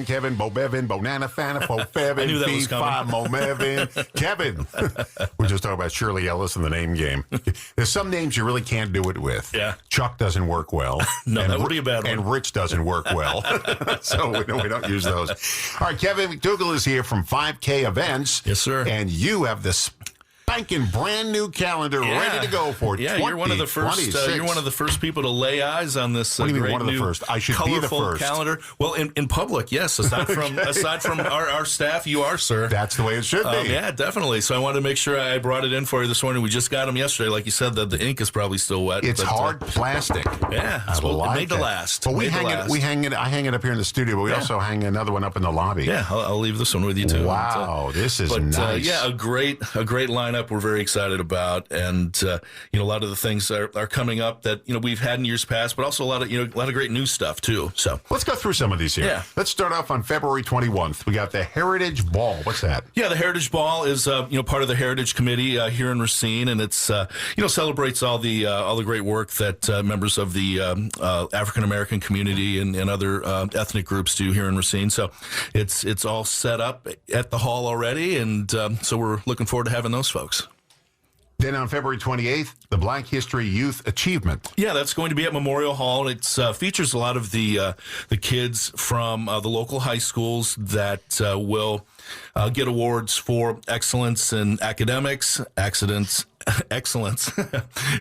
Kevin, Bo Bevin, Bonana Fana, Fo Fevin, I knew that was Fee, coming. Mo Mevin, Kevin. We're just talking about Shirley Ellis in the name game. There's some names you really can't do it with. Yeah. Chuck doesn't work well. No, and that would be a bad one. And Rich doesn't work well. So we don't use those. All right, Kevin MacDougall is here from 5K Events. Yes, sir. And you have the spanking brand new calendar ready to go for 2026. You're one of the first. You're one of the first people to lay eyes on this. What do you mean great one of the new first? I should be the colorful first. calendar. Well, in public, yes. Aside from our staff, you are, sir. That's the way it should be. Yeah, definitely. So I wanted to make sure I brought it in for you this morning. We just got them yesterday. Like you said, the ink is probably still wet. It's hard plastic. Yeah, it's made to last. But I hang it up here in the studio, but we also hang another one up in the lobby. Yeah, I'll leave this one with you too. Wow, this is nice. Yeah, a great lineup. We're very excited about, and a lot of the things are coming up that we've had in years past, but also a lot of great new stuff too. So let's go through some of these here. Yeah. Let's start off on February 21st. We got the Heritage Ball. What's that? Yeah, the Heritage Ball is part of the Heritage Committee here in Racine, and it's celebrates all the great work that members of the African American community and other ethnic groups do here in Racine. So it's all set up at the hall already, and so we're looking forward to having those folks. Then on February 28th, the Black History Youth Achievement. Yeah, that's going to be at Memorial Hall. It features a lot of the kids from the local high schools that will get awards for excellence in academics, excellence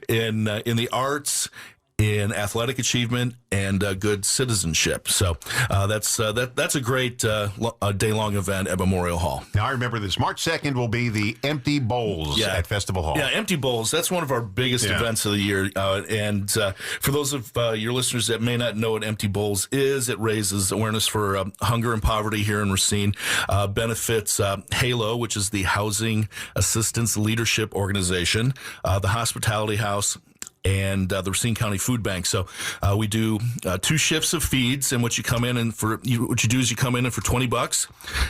in the arts, in athletic achievement, and good citizenship. So that's a great day-long event at Memorial Hall. Now, I remember this. March 2nd will be the Empty Bowls at Festival Hall. Yeah, Empty Bowls. That's one of our biggest events of the year. And for those of your listeners that may not know what Empty Bowls is, it raises awareness for hunger and poverty here in Racine, benefits HALO, which is the Housing Assistance Leadership Organization, the Hospitality House, and the Racine County Food Bank. So we do 2 shifts of feeds, and what you come in and what you do is you come in and for $20,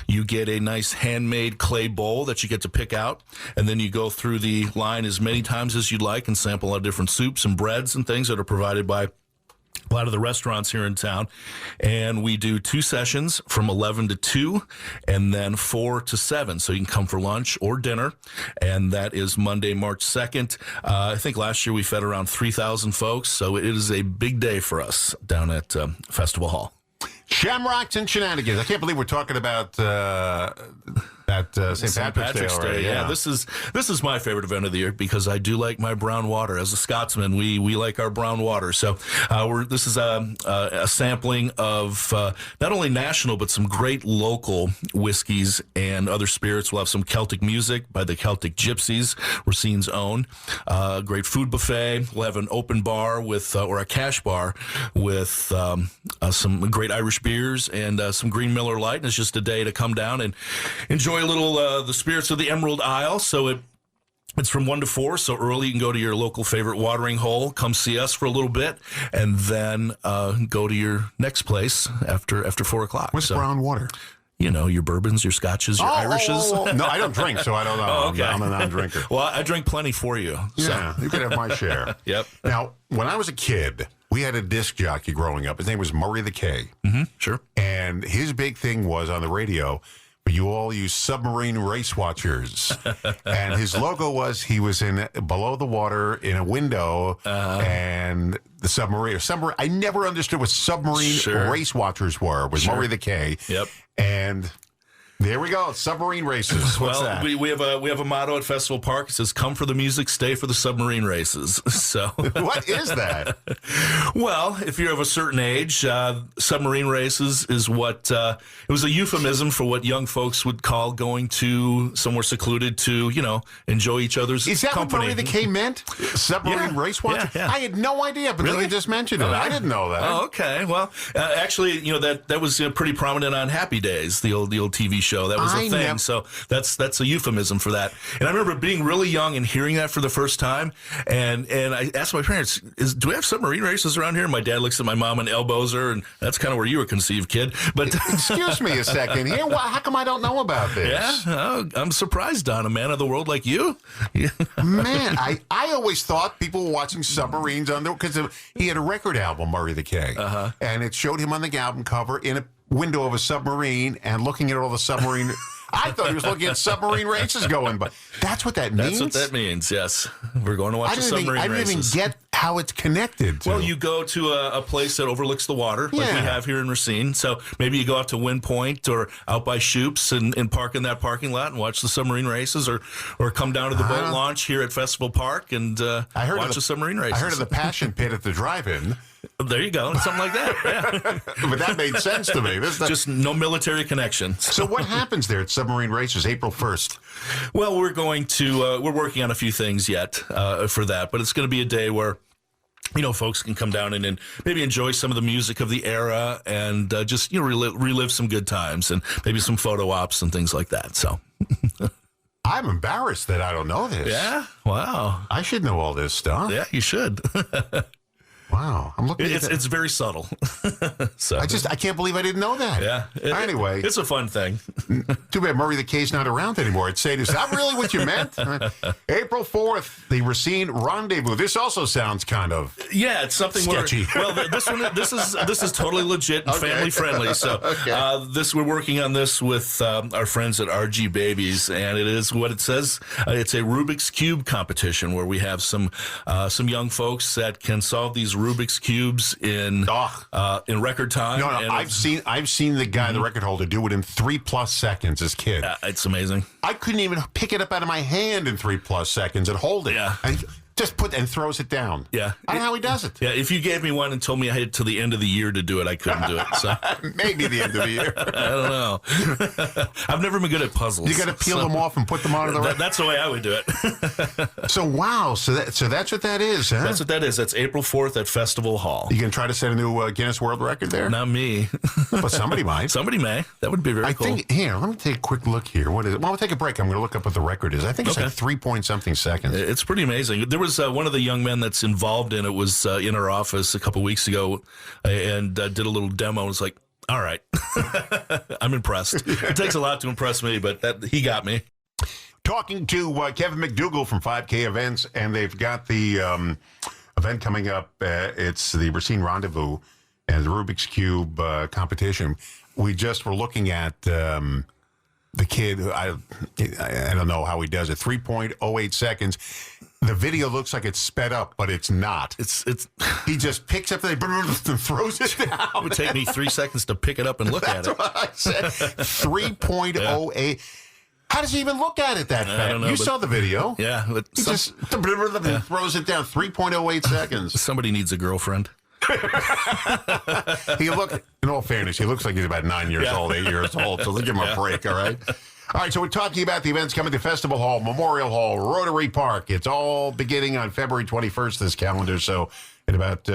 you get a nice handmade clay bowl that you get to pick out, and then you go through the line as many times as you'd like and sample a lot of different soups and breads and things that are provided by a lot of the restaurants here in town. And we do 2 sessions from 11 to 2 and then 4 to 7. So you can come for lunch or dinner. And that is Monday, March 2nd. I think last year we fed around 3,000 folks. So it is a big day for us down at Festival Hall. Shamrocks and Shenanigans. I can't believe we're talking about St. Patrick's Day already. Yeah, this is my favorite event of the year because I do like my brown water. As a Scotsman, we like our brown water. So this is a sampling of not only national but some great local whiskeys and other spirits. We'll have some Celtic music by the Celtic Gypsies, Racine's own. Great food buffet. We'll have an open bar with or a cash bar with some great Irish beers and some Green Miller Lite. And it's just a day to come down and enjoy a little the spirits of the Emerald Isle. So it's from 1 to 4, so early you can go to your local favorite watering hole, come see us for a little bit, and then go to your next place after 4 o'clock. What's brown water? Your bourbons, your scotches, your Irishes. No, I don't drink, so I don't know. Oh, okay. I'm a non-drinker. Well, I drink plenty for you. Yeah, you can have my share. Yep. Now, when I was a kid, we had a disc jockey growing up. His name was Murray the K. Mm-hmm, sure. And his big thing was on the radio, you all use submarine race watchers. And his logo was he was in below the water in a window and the submarine. I never understood what submarine race watchers were with Murray the K. Yep. And there we go, submarine races. What's that? we have a motto at Festival Park. It says, "Come for the music, stay for the submarine races." So, what is that? Well, if you're of a certain age, submarine races is what it was a euphemism for what young folks would call going to somewhere secluded to enjoy each other's company. Is that what Murray the K meant? Submarine race watcher? Yeah. I had no idea, but Really? you just mentioned it. I didn't know that. Oh, okay. Well, actually, that was pretty prominent on Happy Days, the old TV show. That was a thing. So that's a euphemism for that. And I remember being really young and hearing that for the first time. And I asked my parents, "Do we have submarine races around here?" And my dad looks at my mom and elbows her, and that's kind of where you were conceived, kid. But excuse me a second here. How come I don't know about this? Yeah, I'm surprised, Don, a man of the world like you. Man, I always thought people were watching submarines on there because he had a record album, Murray the K, and it showed him on the album cover window of a submarine and looking at all the submarine. I thought he was looking at submarine races going, but that's what that means? That's what that means, yes. We're going to watch the submarine races. I didn't even get how it's connected to. Well, you go to a place that overlooks the water, like we have here in Racine. So maybe you go out to Wind Point or out by Shoop's and park in that parking lot and watch the submarine races, or come down to the boat launch here at Festival Park and watch the submarine races. I heard of the Passion Pit at the drive-in. There you go. Something like that. Yeah. But that made sense to me. Just no military connection. So what happens there at Submarine Races April 1st? Well, we're working on a few things yet for that, but it's going to be a day where folks can come down and maybe enjoy some of the music of the era and just relive some good times and maybe some photo ops and things like that. So I'm embarrassed that I don't know this. Yeah. Wow. I should know all this stuff. Yeah, you should. Wow, I'm looking. It's very subtle. So I can't believe I didn't know that. Yeah. Anyway, it's a fun thing. Too bad Murray the K's not around anymore. I'd say, is that really what you meant? April 4th, the Racine Rendezvous. This also sounds kind of it's something sketchy. This is totally legit and family friendly. So we're working on this with our friends at RG Babies, and it is what it says. It's a Rubik's Cube competition where we have some young folks that can solve these Rubik's Cubes in record time. No, I've seen the guy, the record holder, do it in 3+ seconds as kid. It's amazing. I couldn't even pick it up out of my hand in 3+ seconds and hold it. Yeah. And just throws it down. Yeah. I don't know how he does it. Yeah, if you gave me one and told me I had to the end of the year to do it, I couldn't do it. So maybe the end of the year. I don't know. I've never been good at puzzles. You got to peel them off and put them onto the record. That's the way I would do it. So wow, so that's what that is, huh? That's what that is. That's April 4th at Festival Hall. You gonna try to set a new Guinness World Record there? Not me. But somebody might. Somebody may. That would be very cool. I think, here, let me take a quick look here. What is it? Well, we'll take a break. I'm going to look up what the record is. I think it's like 3-point-something seconds. It's pretty amazing. There was one of the young men that's involved in it was in our office a couple weeks ago and did a little demo. I was like, all right, I'm impressed. It takes a lot to impress me, but he got me. Talking to Kevin MacDougall from 5K Events, and they've got the event coming up. It's the Racine Rendezvous and the Rubik's Cube competition. We just were looking at the kid. I don't know how he does it. 3.08 seconds. The video looks like it's sped up, but it's not. He just picks up and throws it down. It would take me 3 seconds to pick it up and look at it. That's what I said. 3.08. How does he even look at it that fast? I don't know, you saw the video. Yeah. He just throws it down. 3.08 seconds. Somebody needs a girlfriend. In all fairness, he looks like he's about 9 years old, 8 years old, so let's give him a break, all right? All right, so we're talking about the events coming to Festival Hall, Memorial Hall, Rotary Park. It's all beginning on February 21st, this calendar, so in about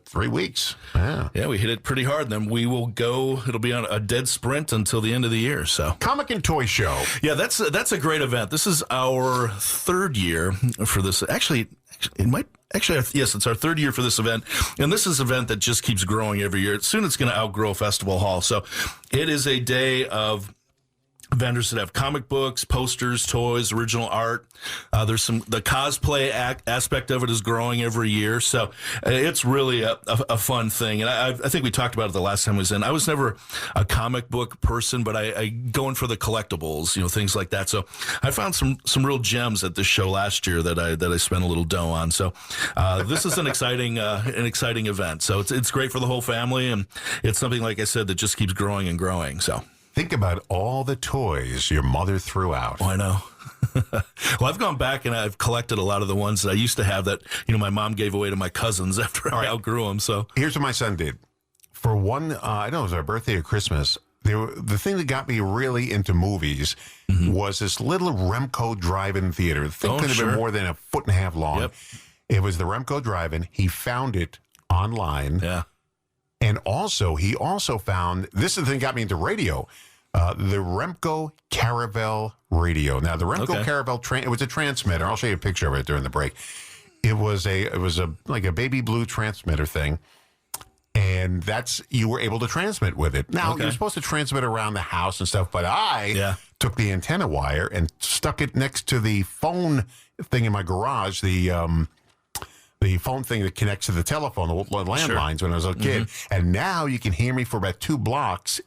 3 weeks. Yeah, we hit it pretty hard. Then we will go, it'll be on a dead sprint until the end of the year. So Comic and Toy Show. Yeah, that's a great event. This is our third year for this. Actually, yes, it's our third year for this event. And this is an event that just keeps growing every year. Soon it's going to outgrow Festival Hall. So it is a day of vendors that have comic books, posters, toys, original art. There's the cosplay aspect of it is growing every year. So it's really a fun thing. And I think we talked about it the last time I was in. I was never a comic book person, but I go in for the collectibles, things like that. So I found some real gems at this show last year that I spent a little dough on. So this is an exciting event. So it's great for the whole family. And it's something, like I said, that just keeps growing and growing. So think about all the toys your mother threw out. Oh, I know. Well, I've gone back and I've collected a lot of the ones that I used to have that, my mom gave away to my cousins after I outgrew them. So here's what my son did. For one, I don't know, it was our birthday or Christmas. The thing that got me really into movies was this little Remco drive-in theater. The thing could have been more than 1.5 feet long. Yep. It was the Remco drive-in. He found it online. Yeah. And he also found, this is the thing that got me into radio, the Remco Caravel radio. Now, the Remco Caravel, it was a transmitter. I'll show you a picture of it during the break. It was like a baby blue transmitter thing. And you were able to transmit with it. Now, you're supposed to transmit around the house and stuff, but I took the antenna wire and stuck it next to the phone thing in my garage, the the phone thing that connects to the telephone, the landlines when I was a kid. And now you can hear me for about 2 blocks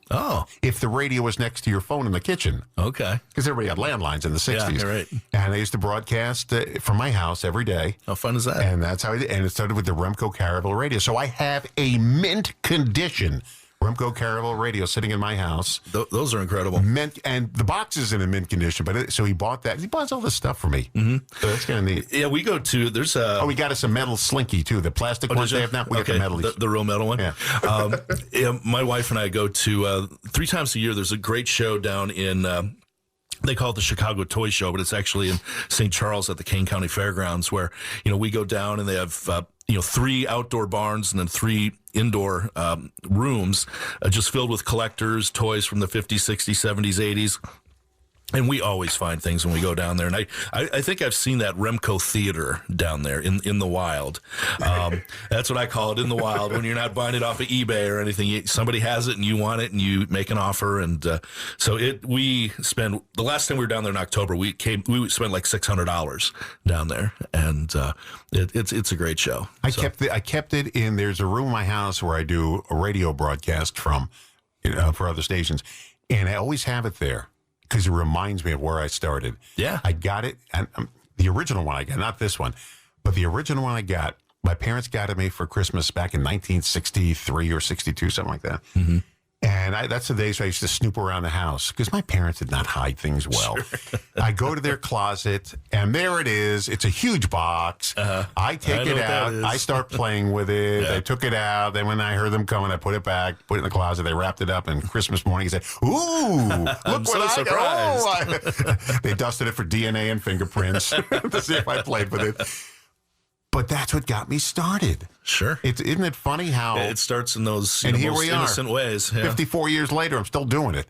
if the radio was next to your phone in the kitchen. Okay. Because everybody had landlines in the 60s. Yeah, right. And I used to broadcast from my house every day. How fun is that? And that's how and it started with the Remco Caravelle radio. So I have a mint condition Remco Caravelle radio sitting in my house. Those are incredible. Mint, and the box is in a mint condition, but so he bought that. He buys all this stuff for me. So that's kind of neat. Yeah, we go to, there's a... Oh, we got us a metal slinky, too. The plastic ones they have now. We got the metal. The real metal one? Yeah. My wife and I go to, 3 times a year, there's a great show down in... they call it the Chicago Toy Show, but it's actually in St. Charles at the Kane County Fairgrounds where, we go down and they have, 3 outdoor barns and then 3 indoor rooms just filled with collectors, toys from the 50s, 60s, 70s, 80s. And we always find things when we go down there. And I think I've seen that Remco Theater down there in the wild. That's what I call it, in the wild, when you're not buying it off of eBay or anything. Somebody has it and you want it and you make an offer. And we spend, the last time we were down there in October, we spent like $600 down there. And it's a great show. I kept it in, there's a room in my house where I do a radio broadcast from, for other stations. And I always have it there, because it reminds me of where I started. Yeah. I got it, and the original one I got, not this one, but the original one I got, my parents got it me for Christmas back in 1963 or 62, something like that. And that's the days I used to snoop around the house, because my parents did not hide things well. Sure. I go to their closet, and there it is. It's a huge box. I take it out. I start playing with it. Yeah. I took it out. Then when I heard them coming, I put it back, put it in the closet. They wrapped it up, and Christmas morning, he said, "Ooh, look what I got." They dusted it for DNA and fingerprints to see if I played with it. But that's what got me started. Sure. Isn't it funny how... It starts in those here most we innocent ways. Yeah. 54 years later, I'm still doing it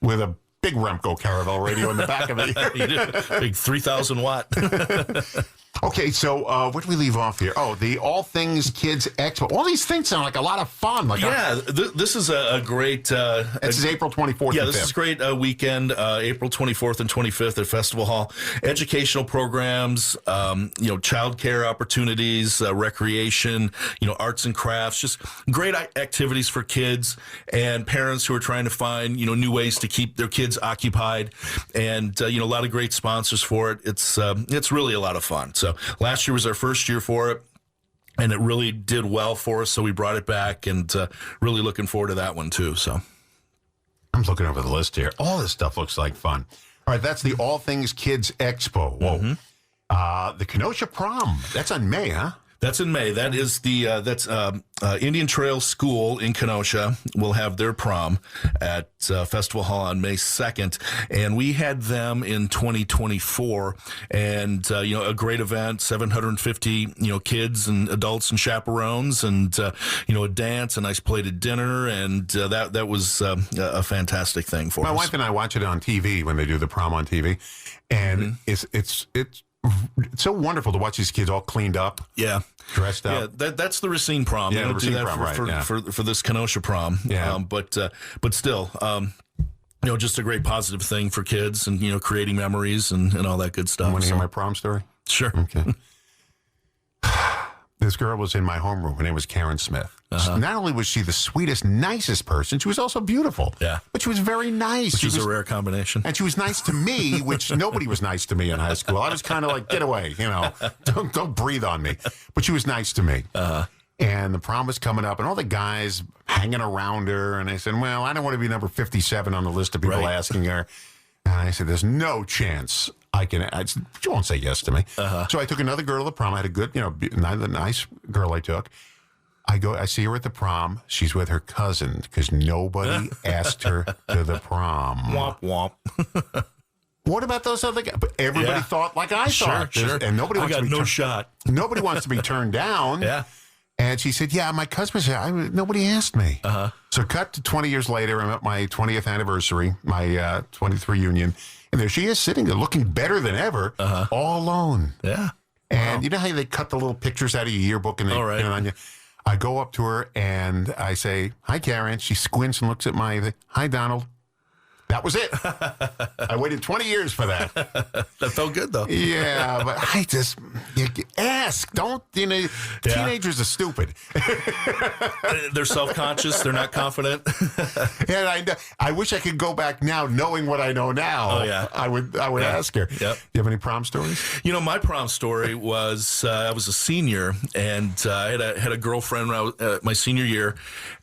with a big Remco Caravelle radio in the back of it. You did. Big 3,000 watt. Okay, so where did we leave off here? Oh, the All Things Kids Expo. All these things sound like a lot of fun. This is a great... this is April 24th Yeah, and this 5th. is great weekend, April 24th and 25th at Festival Hall. Educational programs, child care opportunities, recreation, arts and crafts, just great activities for kids and parents who are trying to find, new ways to keep their kids occupied. And, a lot of great sponsors for it. It's really a lot of fun. So last year was our first year for it, and it really did well for us. So we brought it back, and really looking forward to that one too. So I'm looking over the list here. All this stuff looks like fun. All right, that's the All Things Kids Expo. Whoa. The Kenosha Prom. That's on May, huh? That's in May. That is Indian Trail School in Kenosha will have their prom at Festival Hall on May 2nd. And we had them in 2024, and, a great event, 750, kids and adults and chaperones, and, a dance, a nice plated dinner. And that was a fantastic thing for us. My wife and I watch it on TV when they do the prom on TV. And it's so wonderful to watch these kids all cleaned up. Yeah. Dressed up. Yeah, that's the Racine prom. Yeah, they don't do that prom, for this Kenosha prom. Yeah. But still, just a great positive thing for kids, and, creating memories and all that good stuff. You want to hear my prom story? Sure. Okay. This girl was in my homeroom. Her name was Karen Smith. Not only was she the sweetest, nicest person, she was also beautiful. Yeah. But she was very nice. Which is a rare combination. And she was nice to me, which nobody was nice to me in high school. I was kind of like, get away, don't breathe on me. But she was nice to me. And the prom was coming up, and all the guys hanging around her. And I said, well, I don't want to be number 57 on the list of people asking her. And I said, there's no chance she won't say yes to me. So I took another girl to the prom. I had a good, nice girl I took. I see her at the prom. She's with her cousin because nobody asked her to the prom. Womp womp. What about those other guys? But everybody thought like I thought. Sure. And nobody wants to be shot. Nobody wants to be turned down. Yeah. And she said, yeah, my cousin was there. Nobody asked me. So cut to 20 years later, I'm at my 20th anniversary, my 20th reunion. And there she is sitting there looking better than ever, all alone. Yeah. And you know how they cut the little pictures out of your yearbook and they put it on you? I go up to her and I say, hi, Karen. She squints and looks at hi, Donald. That was it. I waited 20 years for that. That felt good, though. Yeah, but you ask. Don't, teenagers are stupid. They're self-conscious. They're not confident. And I wish I could go back now knowing what I know now. Oh, yeah. I would ask her. Yep. Do you have any prom stories? My prom story was I was a senior, and I had a girlfriend when I was, my senior year,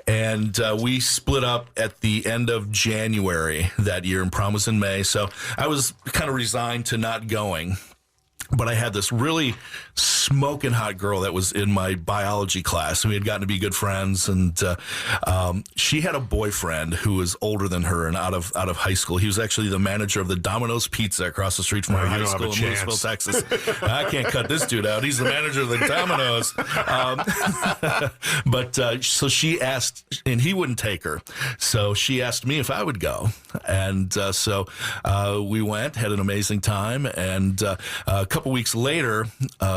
and we split up at the end of January that year, and prom was in May. So I was kind of resigned to not going. But I had this really smoking hot girl that was in my biology class, and we had gotten to be good friends. And she had a boyfriend who was older than her and out of high school. He was actually the manager of the Domino's Pizza across the street from our high school in Louisville, Texas. I can't cut this dude out. He's the manager of the Domino's. So she asked, and he wouldn't take her. So she asked me if I would go. And so we went, had an amazing time, and a couple weeks later,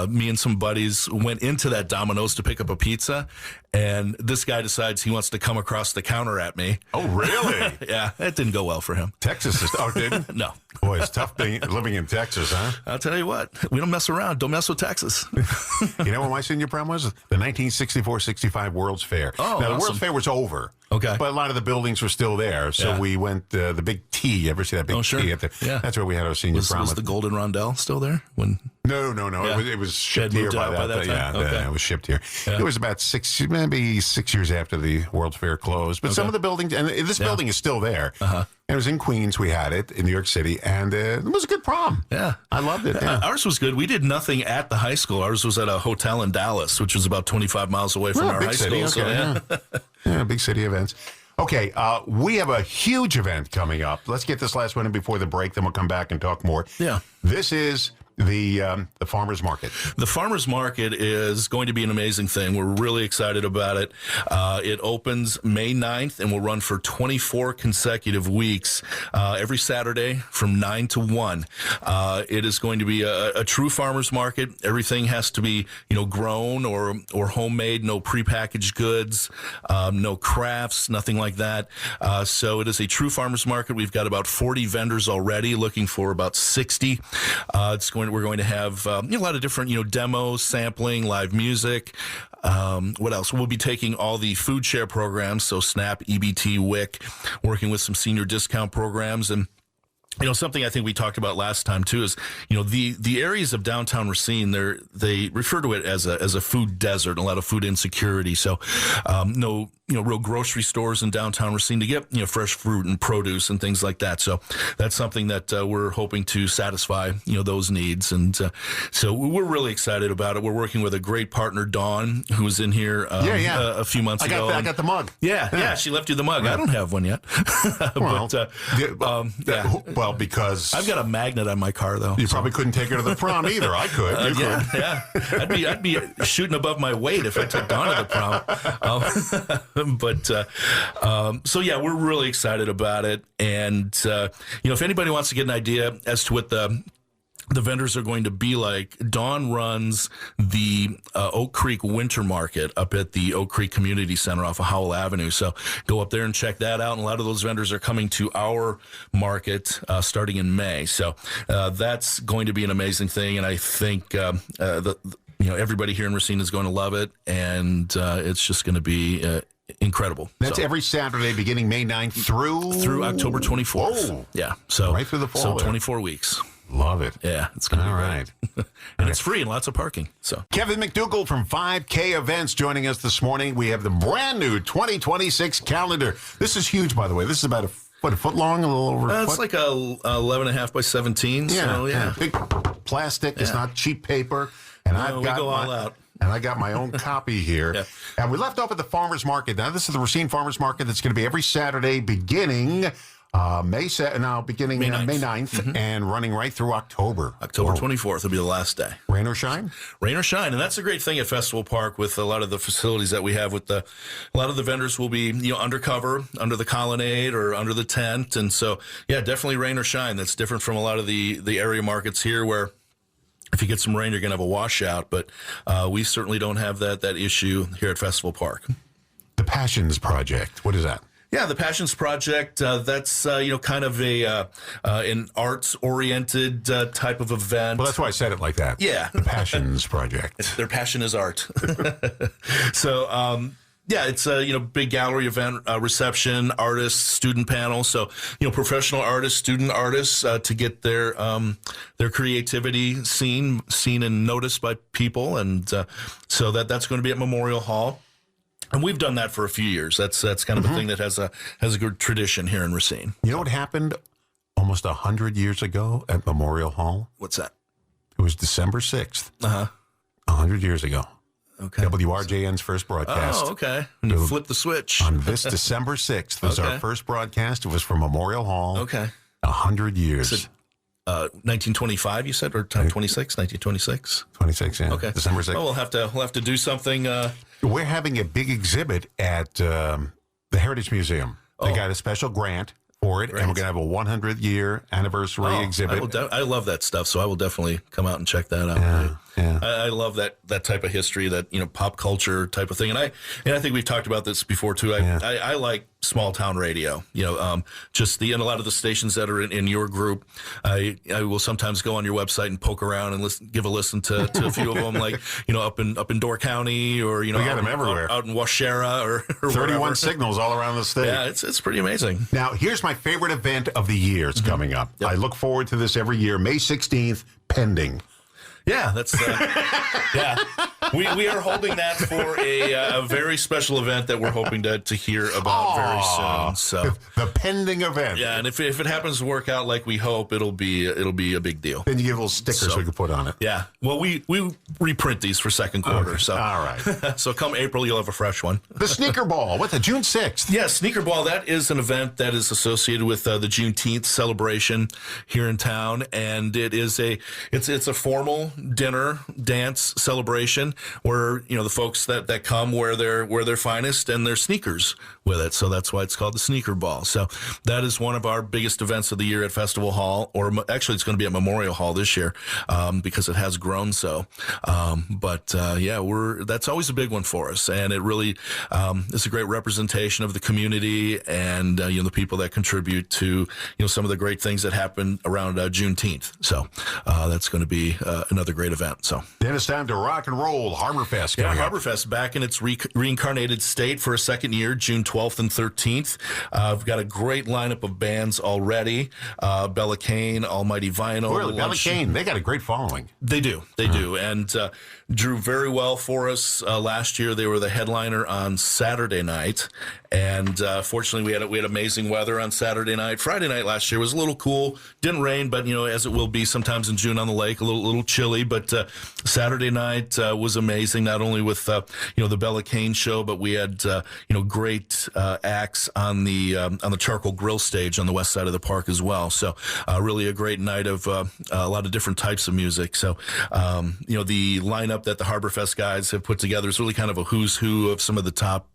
me and some buddies went into that Domino's to pick up a pizza, and this guy decides he wants to come across the counter at me. Oh, really? Yeah, it didn't go well for him. Texas didn't? No. Boy, it's tough living in Texas, huh? I'll tell you what, we don't mess around. Don't mess with Texas. You know what my senior prom was? The 1964-65 World's Fair. Oh, now, the awesome. World's Fair was over. Okay. But a lot of the buildings were still there. So we went the Big T. You ever see that Big sure. T? Yeah. That's where we had our senior prom. Was the Golden Rondell still there? No. Yeah. It was shipped here by that time. Yeah, okay. it was shipped here. Yeah. It was about maybe 6 years after the World's Fair closed. But some of the buildings, and this building is still there. Uh-huh. And it was in Queens. We had it in New York City, and it was a good prom. Yeah. I loved it. Yeah. Ours was good. We did nothing at the high school. Ours was at a hotel in Dallas, which was about 25 miles away from our big high city, school. okay, So, yeah, big city events. Okay, we have a huge event coming up. Let's get this last one in before the break, then we'll come back and talk more. Yeah. This is the farmers market. The farmers market is going to be an amazing thing. We're really excited about it. It opens May 9th and will run for 24 consecutive weeks, every Saturday from 9 to 1. It is going to be a true farmers market. Everything has to be, grown or homemade, no prepackaged goods, no crafts, nothing like that. So it is a true farmers market. We've got about 40 vendors already, looking for about 60. We're going to have a lot of different, demos, sampling, live music. What else? We'll be taking all the food share programs, so SNAP, EBT, WIC, working with some senior discount programs. And something I think we talked about last time too is, the areas of downtown Racine, they refer to it as a food desert, a lot of food insecurity. So, no, real grocery stores in downtown Racine to get, fresh fruit and produce and things like that. So that's something that we're hoping to satisfy, those needs. And so we're really excited about it. We're working with a great partner, Dawn, who was in here a few months ago. I got the mug. Yeah, she left you the mug. Yeah. I don't have one yet. Well, because I've got a magnet on my car, though. You probably couldn't take her to the prom either. I could. Yeah. I'd be shooting above my weight if I took Dawn to the prom. So we're really excited about it. And, if anybody wants to get an idea as to what the vendors are going to be like, Dawn runs the Oak Creek Winter Market up at the Oak Creek Community Center off of Howell Avenue. So go up there and check that out. And a lot of those vendors are coming to our market starting in May. So that's going to be an amazing thing. And I think everybody here in Racine is going to love it. And it's just going to be incredible. That's every Saturday beginning May 9th through October 24th. Whoa. Yeah. So right through the fall. So 24 weeks. Love it. Yeah, it's going to be all right. And it's free and lots of parking. So Kevin MacDougall from 5K Events joining us this morning. We have the brand new 2026 calendar. This is huge, by the way. This is about a foot long, a little over a foot? It's like 11 and a half by 17. Yeah, so, yeah. Big plastic. It's not cheap paper. And we go all out. And I got my own copy here. Yeah. And we left off at the farmers market. Now, this is the Racine Farmers Market that's going to be every Saturday beginning May 9th and running right through October. October 24th will be the last day. Rain or shine? Rain or shine. And that's a great thing at Festival Park with a lot of the facilities that we have. A lot of the vendors will be, undercover, under the colonnade or under the tent. And so, definitely rain or shine. That's different from a lot of the area markets here where if you get some rain, you're going to have a washout. But we certainly don't have that issue here at Festival Park. The Passions Project. What is that? Yeah, the Passions Project, that's, kind of an arts-oriented type of event. Well, that's why I said it like that. Yeah. The Passions Project. Their passion is art. So, yeah, it's a big gallery event, reception, artists, student panel. So professional artists, student artists to get their creativity seen and noticed by people, and so that's going to be at Memorial Hall. And we've done that for a few years. That's kind of a thing that has a good tradition here in Racine. You know what happened almost 100 years ago at Memorial Hall? What's that? It was December 6th. 100 years ago. Okay. WRJN's first broadcast. Oh, okay. And you flip the switch. On this December 6th was our first broadcast. It was from Memorial Hall. Okay. 100 years. 1925, you said, or 26? 1926. 26, yeah. Okay. December 6th. Oh, we'll have to do something. We're having a big exhibit at the Heritage Museum. They got a special grant for it, and we're going to have a 100-year anniversary exhibit. I love that stuff, so I will definitely come out and check that out. Yeah. I love that type of history, that pop culture type of thing, and I think we've talked about this before too. I like small town radio. Just and a lot of the stations that are in your group. I will sometimes go on your website and poke around and give a listen to a few of them, like up in Door County, or we got them everywhere out in Washera or 31 wherever. signals all around the state. Yeah, it's pretty amazing. Now, here's my favorite event of the year. It's coming up. Yep. I look forward to this every year. May 16th, pending. Yeah, that's yeah. We are holding that for a very special event that we're hoping to hear about very soon. So the pending event. Yeah, and if it happens to work out like we hope, it'll be a big deal. Then you get little stickers we can put on it. Yeah. Well, we reprint these for second quarter. Okay. So all right. So come April, you'll have a fresh one. The Sneaker Ball. What's it? June 6th. Yeah, Sneaker Ball. That is an event that is associated with the Juneteenth celebration here in town, and it's a formal dinner, dance, celebration where the folks that come wear their finest and their sneakers with it. So that's why it's called the Sneaker Ball. So that is one of our biggest events of the year at Festival Hall, or actually it's going to be at Memorial Hall this year because it has grown so. But that's always a big one for us, and it really is a great representation of the community and the people that contribute to some of the great things that happen around Juneteenth. So that's going to be another great event. So then it's time to rock and roll. Harborfest coming up. Harborfest back in its reincarnated state for a second year, June 12th and 13th. We've got a great lineup of bands already. Bella Kane, Almighty Vinyl. Really, Bella Kane, they got a great following. They do, and drew very well for us last year. They were the headliner on Saturday night, and fortunately we had amazing weather on Saturday night. Friday night last year was a little cool, didn't rain, but as it will be sometimes in June on the lake, a little chilly. But Saturday night was amazing, not only with the Bella Kane show, but we had great acts on the charcoal grill stage on the west side of the park as well. So really a great night of a lot of different types of music. So the lineup that the Harborfest guys have put together is really kind of a who's who of some of the top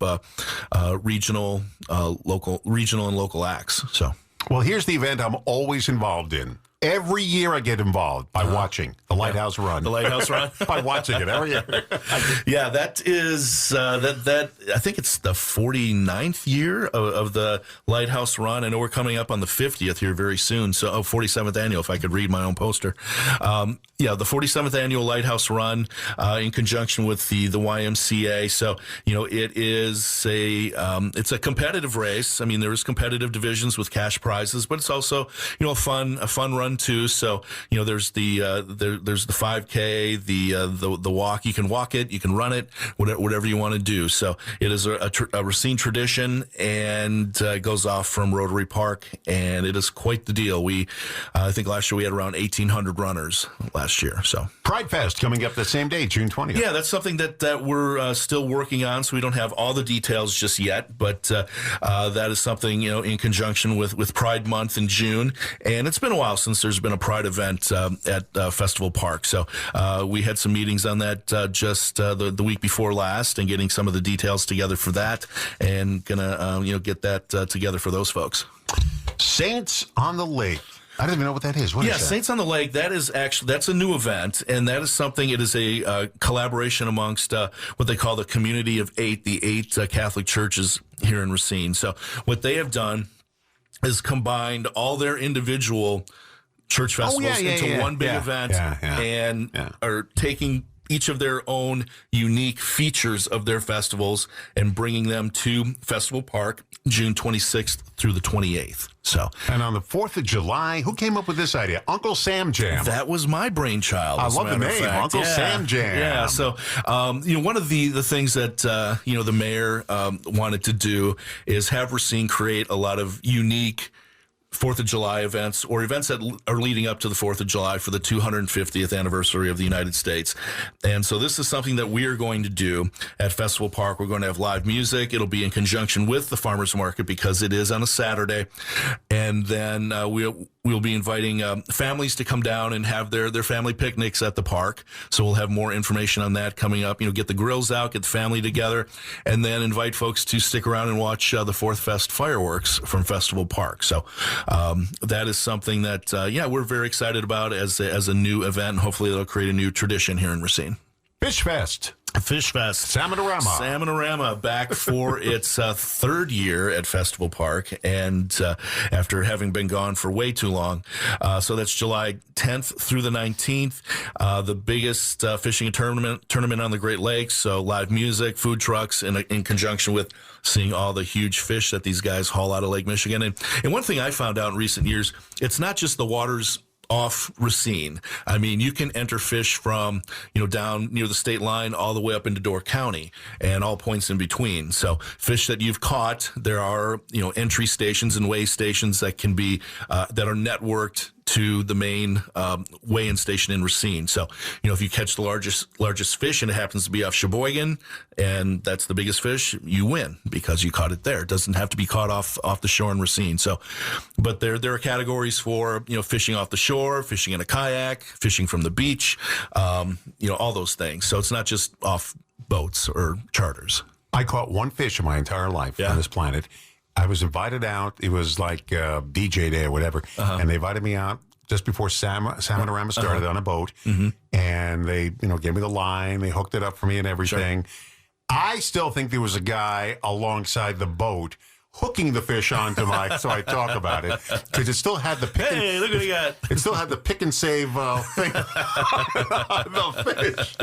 regional and local acts. So, well, here's the event I'm always involved in. Every year I get involved by watching the Lighthouse Run. The Lighthouse Run? By watching it every year. Yeah, that is, that I think it's the 49th year of the Lighthouse Run. I know we're coming up on the 50th here very soon. So, 47th annual, if I could read my own poster. The 47th annual Lighthouse Run in conjunction with the YMCA. So, it is it's a competitive race. I mean, there is competitive divisions with cash prizes, but it's also, a fun run too. So, there's the 5K, the walk. You can walk it, you can run it, whatever you want to do. So it is a Racine tradition, and goes off from Rotary Park, and it is quite the deal. I think last year we had around 1,800 runners last year. So Pride Fest coming up the same day, June 20th. Yeah, that's something that we're still working on, so we don't have all the details just yet, but that is something, in conjunction with Pride Month in June. And it's been a while since there's been a Pride event at Festival Park. So we had some meetings on that just the week before last, and getting some of the details together for that, and gonna get that together for those folks. Saints on the Lake. I don't even know what that is. What is that? Saints on the Lake, that's a new event, and that is something, it is a collaboration amongst what they call the Community of Eight, the eight Catholic churches here in Racine. So what they have done is combined all their individual church festivals into one big event and are taking each of their own unique features of their festivals and bringing them to Festival Park June 26th through the 28th. So, and on the 4th of July, who came up with this idea? Uncle Sam Jam. That was my brainchild. I love the name, Uncle Sam Jam. Yeah. So, one of the things that, the mayor wanted to do is have Racine create a lot of unique 4th of July events or events that are leading up to the 4th of July for the 250th anniversary of the United States. And so this is something that we are going to do at Festival Park. We're going to have live music. It'll be in conjunction with the farmers market because it is on a Saturday. And then we'll be inviting families to come down and have their family picnics at the park. So we'll have more information on that coming up. Get the grills out, get the family together, and then invite folks to stick around and watch the 4th Fest fireworks from Festival Park. So that is something that, we're very excited about as a new event. And hopefully it'll create a new tradition here in Racine. Fish Fest. Salmonorama back for its third year at Festival Park, and after having been gone for way too long. So that's July 10th through the 19th, the biggest fishing tournament on the Great Lakes. So live music, food trucks, in conjunction with seeing all the huge fish that these guys haul out of Lake Michigan. And one thing I found out in recent years, it's not just the waters off Racine. I mean, you can enter fish from, down near the state line all the way up into Door County and all points in between. So fish that you've caught, there are, entry stations and weigh stations that can be, that are networked to the main weigh-in station in Racine. So, if you catch the largest fish and it happens to be off Sheboygan and that's the biggest fish, you win because you caught it there. It doesn't have to be caught off the shore in Racine. So, but there are categories for, fishing off the shore, fishing in a kayak, fishing from the beach, all those things. So it's not just off boats or charters. I caught one fish in my entire life on this planet. I was invited out. It was like DJ day or whatever. And they invited me out just before Salmonorama started on a boat. And they, gave me the line. They hooked it up for me and everything. Sure. I still think there was a guy alongside the boat hooking the fish onto so I talk about it. Because it still had the pick look what we got. It still had the pick and save thing on the fish.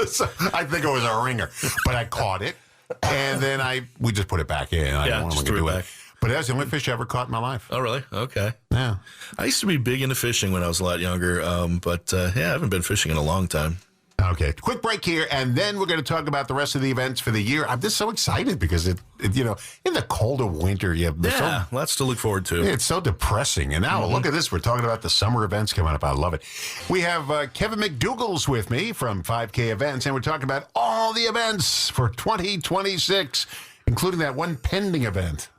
So I think it was a ringer. But I caught it. And then we just put it back in. I don't want to do it. But that's the only fish I ever caught in my life. Oh, really? Okay. Yeah. I used to be big into fishing when I was a lot younger, but I haven't been fishing in a long time. Okay, quick break here, and then we're going to talk about the rest of the events for the year. I'm just so excited because it in the colder winter, lots to look forward to. It's so depressing. And now look at this. We're talking about the summer events coming up. I love it. We have Kevin MacDougall's with me from 5K Events, and we're talking about all the events for 2026, including that one pending event.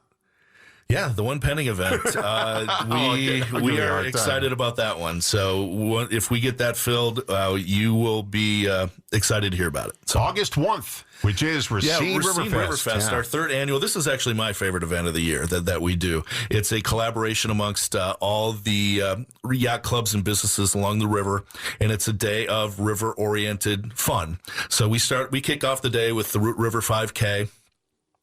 Yeah, the one pending event. We are excited about that one. So if we get that filled, you will be excited to hear about it. So August 1th, which is Racine River Fest. Our third annual. This is actually my favorite event of the year that we do. It's a collaboration amongst all the yacht clubs and businesses along the river, and it's a day of river-oriented fun. So we kick off the day with the River 5K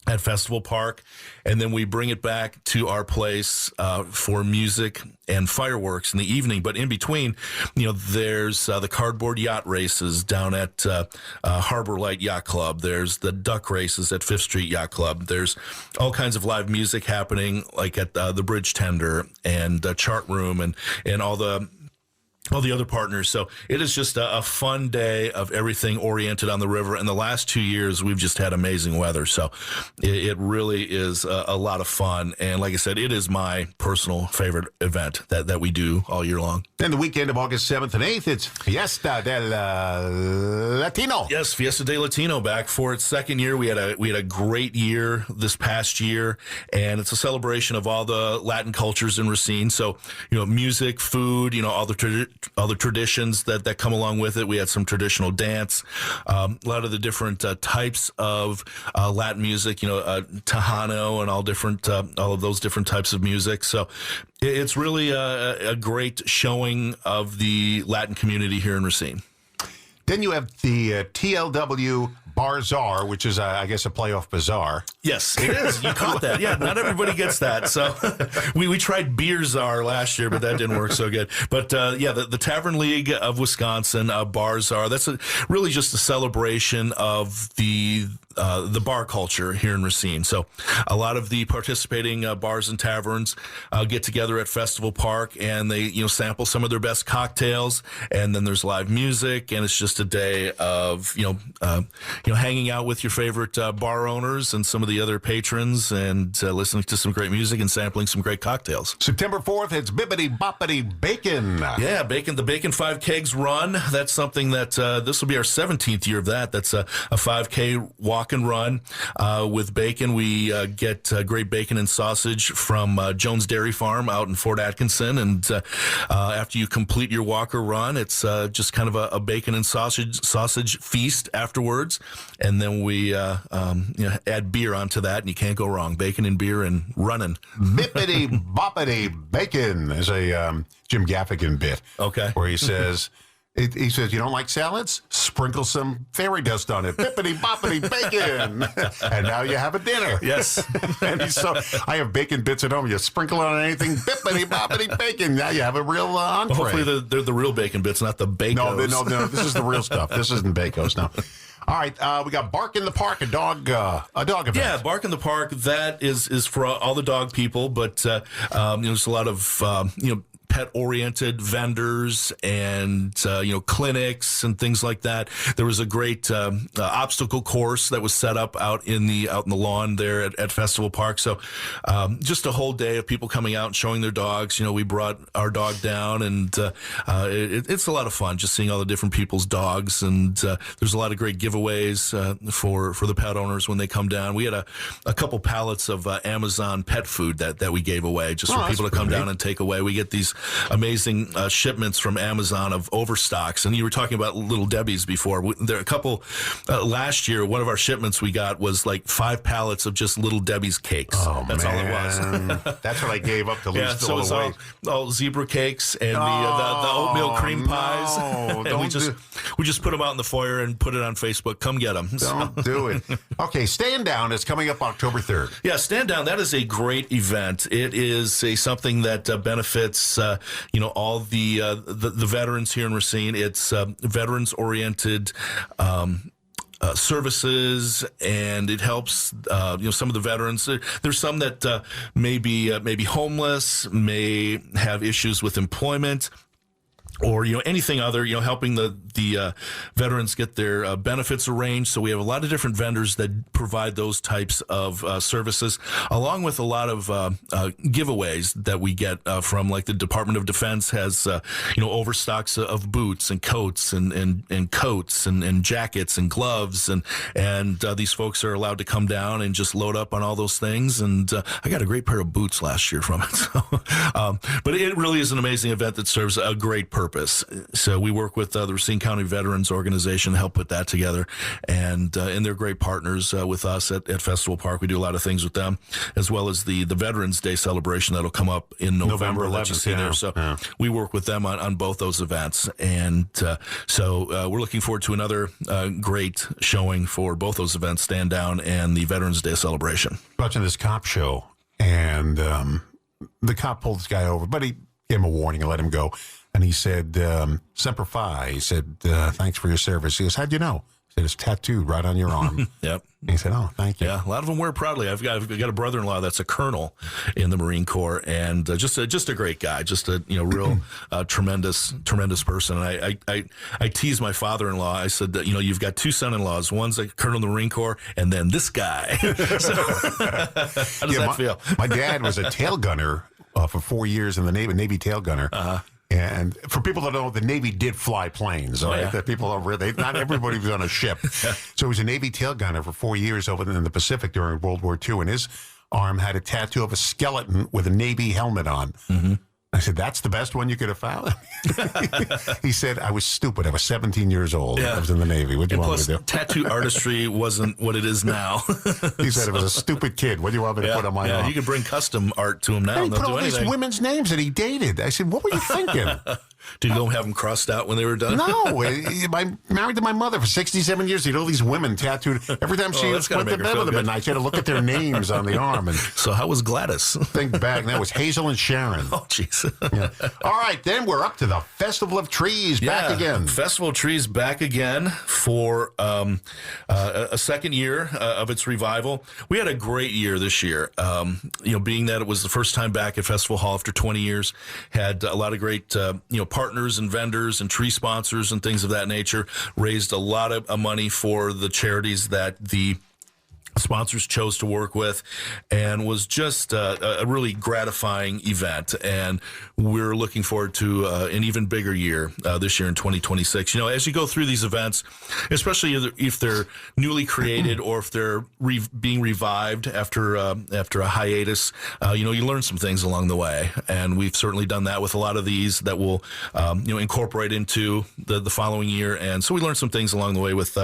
at Festival Park, and then we bring it back to our place for music and fireworks in the evening. But in between, there's the cardboard yacht races down at Harbor Light Yacht Club. There's the duck races at Fifth Street Yacht Club. There's all kinds of live music happening, like at the Bridge Tender and Chart Room and all the other partners. So it is just a fun day of everything oriented on the river. And the last 2 years, we've just had amazing weather. So it really is a lot of fun. And like I said, it is my personal favorite event that we do all year long. Then the weekend of August 7th and 8th, it's Fiesta del Latino. Yes, Fiesta del Latino back for its second year. We had a great year this past year, and it's a celebration of all the Latin cultures in Racine. So, music, food, all the traditions that come along with it. We had some traditional dance, a lot of the different types of Latin music, Tejano and all of those different types of music. So it's really a great showing of the Latin community here in Racine. Then you have the TLW Barzar, which is, I guess, a playoff bazaar. Yes, it is. You caught that. Yeah, not everybody gets that. So we tried Beer Czar last year, but that didn't work so good. But the Tavern League of Wisconsin, Barzar, that's really just a celebration of the bar culture here in Racine. So a lot of the participating bars and taverns get together at Festival Park, and they sample some of their best cocktails, and then there's live music, and it's just a day of hanging out with your favorite bar owners and some of the other patrons, and listening to some great music and sampling some great cocktails. September 4th, it's Bibbidi Boppity Bacon. Yeah, the Bacon 5 Kegs run. That's something that this will be our 17th year of that. That's a 5K walk and run with bacon. We get great bacon and sausage from Jones Dairy Farm out in Fort Atkinson, and after you complete your walk or run, it's just kind of a bacon and sausage feast afterwards, and then we add beer onto that, and you can't go wrong. Bacon and beer and running. Bippity Boppity Bacon is a Jim Gaffigan bit. Okay. Where he says, he says, you don't like salads? Sprinkle some fairy dust on it. Bippity Boppity Bacon. And now you have a dinner. Yes. And I have bacon bits at home. You sprinkle it on anything, Bippity Boppity Bacon. Now you have a real entree. Well, hopefully they're the real bacon bits, not the Bacos. No, this is the real stuff. This isn't Bacos, no. All right, we got Bark in the Park, a dog event. Yeah, Bark in the Park. That is for all the dog people, but there's a lot of pet-oriented vendors and clinics and things like that. There was a great obstacle course that was set up out in the lawn there at Festival Park. So just a whole day of people coming out and showing their dogs. We brought our dog down, and it's a lot of fun just seeing all the different people's dogs. And there's a lot of great giveaways for the pet owners when they come down. We had a couple pallets of Amazon pet food that we gave away just for people to come down and take away. We get these amazing shipments from Amazon of overstocks, and you were talking about Little Debbie's before. There are a couple last year. One of our shipments we got was like 5 pallets of just Little Debbie's cakes. Oh, that's man. all it was. That's what I gave up to lose so it's all zebra cakes and the oatmeal cream pies. No, and we just put them out in the foyer and put it on Facebook. Come get them. Don't do it. Okay, Stand Down is coming up October 3rd. Yeah, Stand Down. That is a great event. It is something that benefits all the veterans here in Racine. It's veterans-oriented services, and it helps some of the veterans. There's some that may be homeless, may have issues with employment, or anything other, helping the veterans get their benefits arranged. So we have a lot of different vendors that provide those types of services, along with a lot of giveaways that we get from, like, the Department of Defense has overstocks of boots and coats and coats and jackets and gloves, and these folks are allowed to come down and just load up on all those things. And I got a great pair of boots last year from it. So, but it really is an amazing event that serves a great purpose. So we work with the Racine County Veterans Organization to help put that together, and they're great partners with us at Festival Park. We do a lot of things with them, as well as the Veterans Day celebration that'll come up in November 11th. There. So we work with them on both those events, and so we're looking forward to another great showing for both those events, Stand Down and the Veterans Day celebration. Watching this cop show, and the cop pulled this guy over, but he gave him a warning and let him go. And he said, Semper Fi. He said, thanks for your service. He goes, how'd you know? He said, it's tattooed right on your arm. Yep. And he said, oh, thank you. Yeah, a lot of them wear it proudly. I've got a brother-in-law that's a colonel in the Marine Corps, and just a great guy, just a real tremendous person. And I tease my father-in-law. I said that you've got 2 son-in-laws. One's a colonel in the Marine Corps, and then this guy. So, how does that feel? My dad was a tail gunner for 4 years in the Navy tail gunner. And for people that don't know, the Navy did fly planes. All right, that people don't really, not everybody was on a ship. So he was a Navy tail gunner for 4 years over in the Pacific during World War II, and his arm had a tattoo of a skeleton with a Navy helmet on. Mm-hmm. I said, that's the best one you could have found? He said, I was stupid. I was 17 years old. I was in the Navy. What do you want me to do? Tattoo artistry wasn't what it is now. He said, it was a stupid kid. What do you want me to put on my arm? You could bring custom art to him now. And he put all these women's names that he dated. I said, what were you thinking? Did you go have them crossed out when they were done? No, I married to my mother for 67 years. He had all these women tattooed. Every time she went to bed with them at night, she had to look at their names on the arm. And so how was Gladys? Think back. That was Hazel and Sharon. Oh, jeez. Yeah. All right, then we're up to the Festival of Trees back again. Festival of Trees back again for a second year of its revival. We had a great year this year. Being that it was the first time back at Festival Hall after 20 years, had a lot of great partners and vendors and tree sponsors and things of that nature. Raised a lot of money for the charities that the sponsors chose to work with, and was just a really gratifying event. And we're looking forward to an even bigger year this year in 2026. As you go through these events, especially if they're newly created or if they're being revived after a hiatus, you learn some things along the way. And we've certainly done that with a lot of these that we'll incorporate into the following year. And so we learned some things along the way with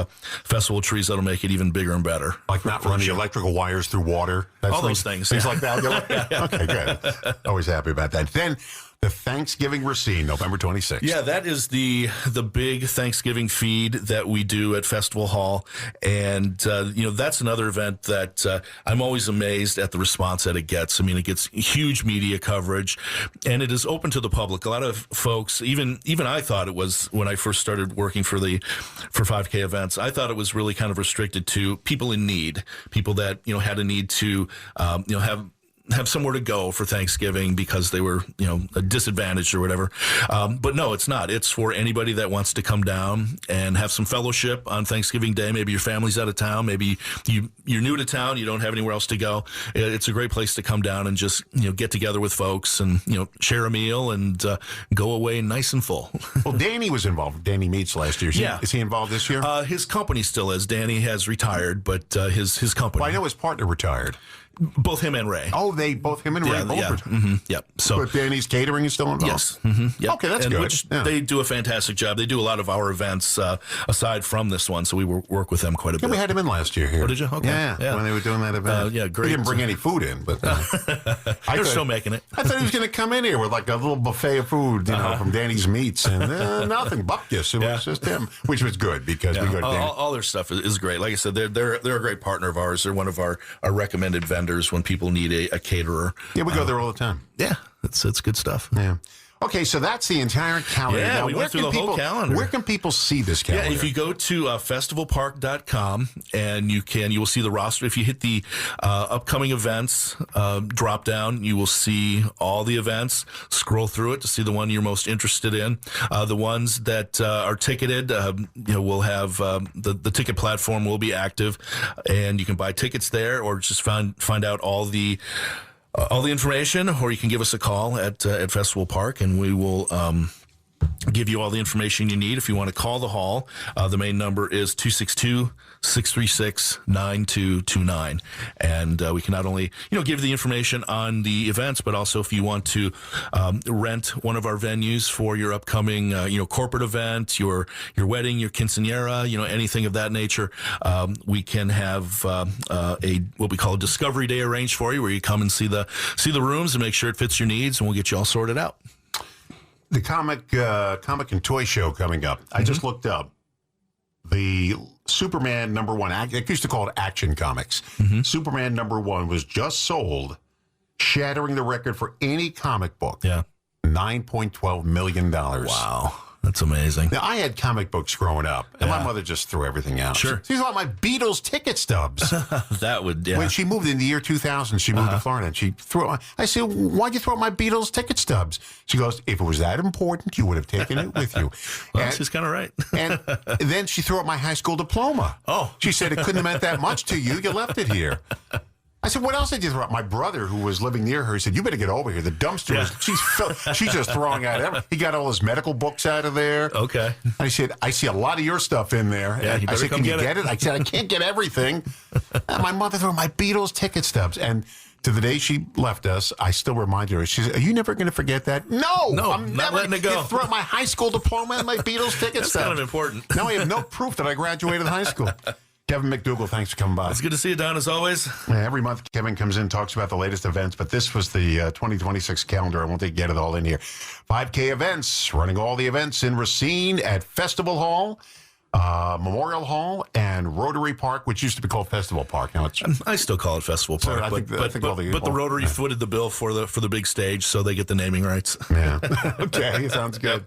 Festival of Trees that'll make it even bigger and better. Like not run the electrical wires through water. All those things. Things like that. Yeah. Okay, good. Always happy about that. Then the Thanksgiving Racine, November 26th. Yeah, that is the big Thanksgiving feed that we do at Festival Hall. And, that's another event that I'm always amazed at the response that it gets. I mean, it gets huge media coverage, and it is open to the public. A lot of folks, even I thought it was when I first started working for 5K events, I thought it was really kind of restricted to people in need, people that, had a need to, have somewhere to go for Thanksgiving because they were, disadvantaged or whatever. But no, it's not. It's for anybody that wants to come down and have some fellowship on Thanksgiving Day. Maybe your family's out of town. Maybe you're new to town. You don't have anywhere else to go. It's a great place to come down and just, get together with folks and, share a meal and go away nice and full. Well, Danny was involved. Danny Meats last year. Is he involved this year? His company still is. Danny has retired, but his company. Well, I know his partner retired. Both him and Ray. Oh, both him and Ray both retired. Mm-hmm, yep. So, but Danny's catering is still involved? Yes. Mm-hmm, yep. Okay, that's good. They do a fantastic job. They do a lot of our events aside from this one, so we work with them quite a bit. We had him in last year here. Oh, did you? Okay. Yeah, when they were doing that event. Great. He didn't bring any food in, but they're still making it. I thought he was going to come in here with like a little buffet of food, from Danny's Meats, and nothing, bupkis. It was just him, which was good because we go to Danny. All their stuff is great. Like I said, they're a great partner of ours. They're one of our recommended vendors when people need a caterer. Yeah, we go there all the time. Yeah, it's good stuff. Yeah. Okay, so that's the entire calendar. Yeah, now, we went through the whole calendar. Where can people see this calendar? Yeah, if you go to festivalpark.com and you will see the roster. If you hit the upcoming events drop down, you will see all the events. Scroll through it to see the one you're most interested in. The ones that are ticketed, we'll have the ticket platform will be active, and you can buy tickets there or just find out all the information, or you can give us a call at Festival Park, and we will give you all the information you need. If you want to call the hall, the main number is 262-636-9229. And we can not only, give you the information on the events, but also if you want to rent one of our venues for your upcoming, corporate event, your wedding, your quinceañera, anything of that nature, we can have what we call a discovery day arranged for you, where you come and see the rooms and make sure it fits your needs, and we'll get you all sorted out. The comic and toy show coming up. I just looked up the Superman #1. I used to call it Action Comics. Superman #1 was just sold, shattering the record for any comic book. Yeah, $9.12 million. Wow. That's amazing. Now, I had comic books growing up, and my mother just threw everything out. Sure. She's like my Beatles ticket stubs. That would, yeah. When she moved in the year 2000, she moved to Florida, and she threw it. I said, why'd you throw out my Beatles ticket stubs? She goes, if it was that important, you would have taken it with you. Well, she's kind of right. And then she threw out my high school diploma. Oh. She said it couldn't have meant that much to you. You left it here. I said, what else did you throw out? My brother, who was living near her, he said, you better get over here. The dumpster is, she's just throwing out everything. He got all his medical books out of there. Okay. I said, I see a lot of your stuff in there. Yeah, I said, can you get it? I said, I can't get everything. And my mother threw my Beatles ticket stubs. And to the day she left us, I still remind her. She said, are you never going to forget that? No, I'm not letting it go. Throw out my high school diploma and my Beatles ticket stubs. That's kind of important. Now I have no proof that I graduated high school. Kevin MacDougall, thanks for coming by. It's good to see you, Don, as always. Every month, Kevin comes in, talks about the latest events, but this was the 2026 calendar. I won't get it all in here. 5K events, running all the events in Racine at Festival Hall, Memorial Hall, and Rotary Park, which used to be called Festival Park. Now it's I still call it Festival Park, I think the Rotary footed the bill for the big stage, so they get the naming rights. Yeah. Okay, sounds good.